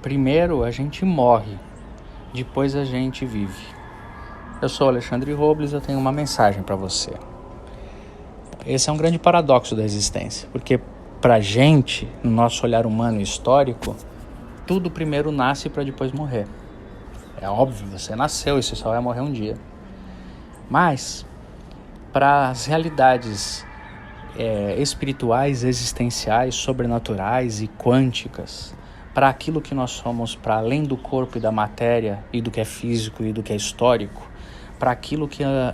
Primeiro a gente morre, depois a gente vive. Eu sou Alexandre Robles e eu tenho uma mensagem para você. Esse é um grande paradoxo da existência, porque pra gente, no nosso olhar humano e histórico, tudo primeiro nasce para depois morrer. É óbvio, você nasceu e você só vai morrer um dia. Mas, para as realidades espirituais, existenciais, sobrenaturais e quânticas, para aquilo que nós somos para além do corpo e da matéria e do que é físico e do que é histórico, para aquilo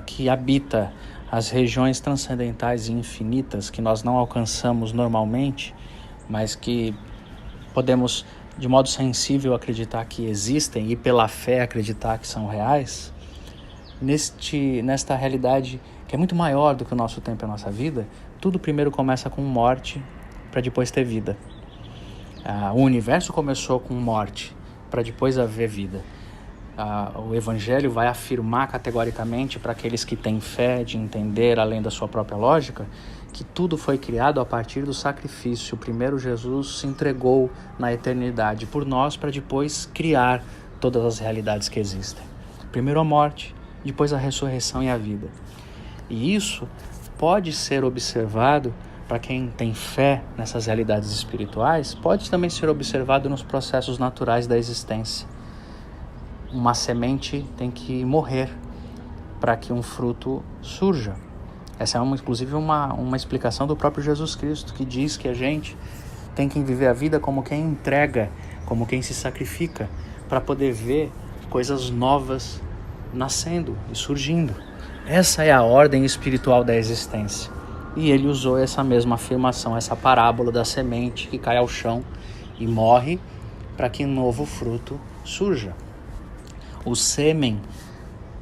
que habita as regiões transcendentais e infinitas que nós não alcançamos normalmente, mas que podemos de modo sensível acreditar que existem e pela fé acreditar que são reais, nesta realidade que é muito maior do que o nosso tempo e a nossa vida, tudo primeiro começa com morte para depois ter vida. O universo começou com morte para depois haver vida. O Evangelho vai afirmar categoricamente para aqueles que têm fé de entender além da sua própria lógica que tudo foi criado a partir do sacrifício. Primeiro Jesus se entregou na eternidade por nós para depois criar todas as realidades que existem. Primeiro a morte, depois a ressurreição e a vida. E isso pode ser observado para quem tem fé nessas realidades espirituais, pode também ser observado nos processos naturais da existência. Uma semente tem que morrer para que um fruto surja. Essa é inclusive uma explicação do próprio Jesus Cristo, que diz que a gente tem que viver a vida como quem entrega, como quem se sacrifica, para poder ver coisas novas nascendo e surgindo. Essa é a ordem espiritual da existência. E ele usou essa mesma afirmação, essa parábola da semente que cai ao chão e morre para que um novo fruto surja. O sêmen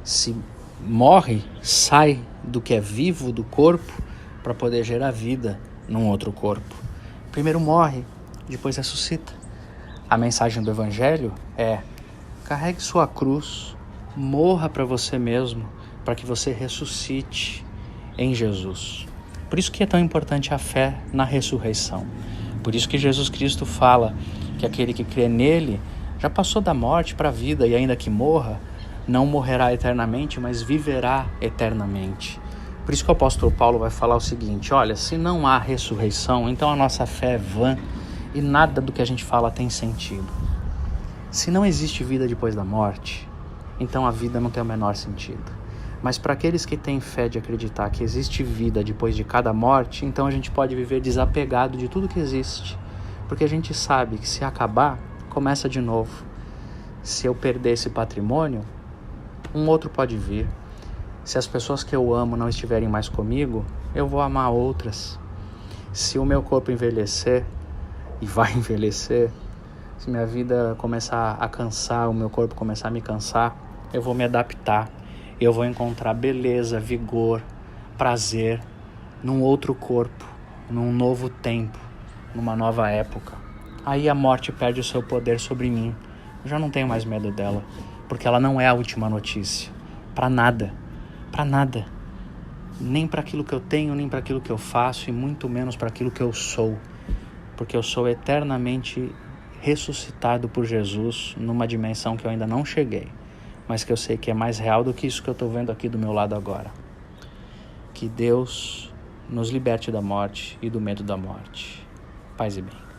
se morre, sai do que é vivo do corpo para poder gerar vida num outro corpo. Primeiro morre, depois ressuscita. A mensagem do Evangelho é: carregue sua cruz, morra para você mesmo, para que você ressuscite em Jesus. Por isso que é tão importante a fé na ressurreição. Por isso que Jesus Cristo fala que aquele que crê nele já passou da morte para a vida e ainda que morra, não morrerá eternamente, mas viverá eternamente. Por isso que o apóstolo Paulo vai falar o seguinte: olha, se não há ressurreição, então a nossa fé é vã e nada do que a gente fala tem sentido. Se não existe vida depois da morte, então a vida não tem o menor sentido. Mas para aqueles que têm fé de acreditar que existe vida depois de cada morte, então a gente pode viver desapegado de tudo que existe. Porque a gente sabe que se acabar, começa de novo. Se eu perder esse patrimônio, um outro pode vir. Se as pessoas que eu amo não estiverem mais comigo, eu vou amar outras. Se o meu corpo envelhecer, e vai envelhecer, se minha vida começar a cansar, o meu corpo começar a me cansar, eu vou me adaptar. Eu vou encontrar beleza, vigor, prazer num outro corpo, num novo tempo, numa nova época. Aí a morte perde o seu poder sobre mim. Eu já não tenho mais medo dela, porque ela não é a última notícia. Para nada. Nem para aquilo que eu tenho, nem para aquilo que eu faço, e muito menos para aquilo que eu sou. Porque eu sou eternamente ressuscitado por Jesus numa dimensão que eu ainda não cheguei, mas que eu sei que é mais real do que isso que eu estou vendo aqui do meu lado agora. Que Deus nos liberte da morte e do medo da morte. Paz e bem.